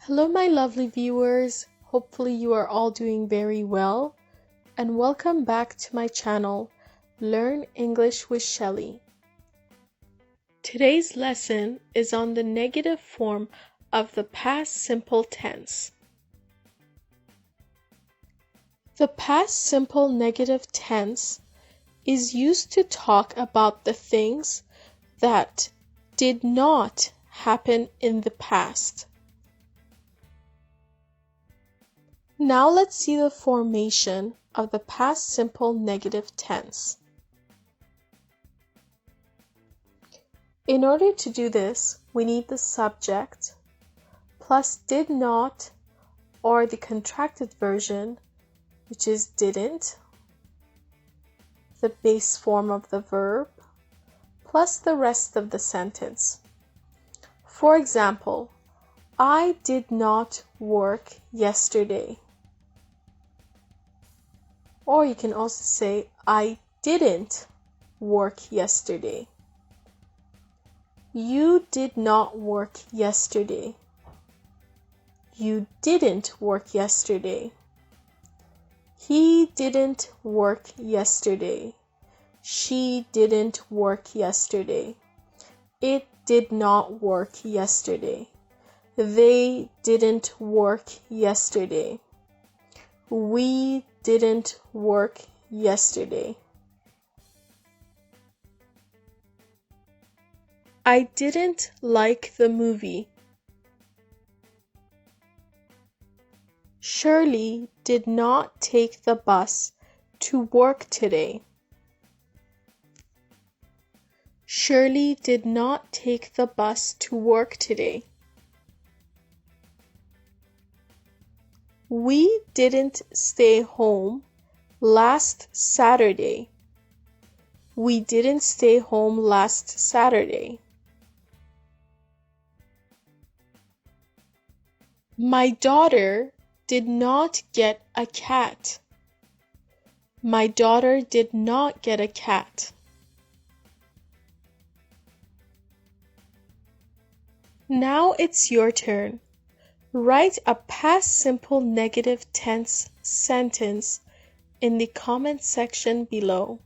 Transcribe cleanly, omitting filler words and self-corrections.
Hello, my lovely viewers. Hopefully you are all doing very well, and welcome back to my channel, Learn English with Shelly. Today's lesson is on the negative form of the past simple tense. The past simple negative tense is used to talk about the things that did not happen in the past. Now let's see the formation of the past simple negative tense. In order to do this, we need the subject plus did not, or the contracted version, which is didn't, the base form of the verb, plus the rest of the sentence. For example, I did not work yesterday. Or you can also say, I didn't work yesterday. You did not work yesterday. You didn't work yesterday. He didn't work yesterday. She didn't work yesterday. It did not work yesterday. They didn't work yesterday. We didn't work yesterday. I didn't like the movie. Shirley did not take the bus to work today. Shirley did not take the bus to work today. We didn't stay home last Saturday. We didn't stay home last Saturday. My daughter did not get a cat. My daughter did not get a cat. Now it's your turn. Write a past simple negative tense sentence in the comment section below.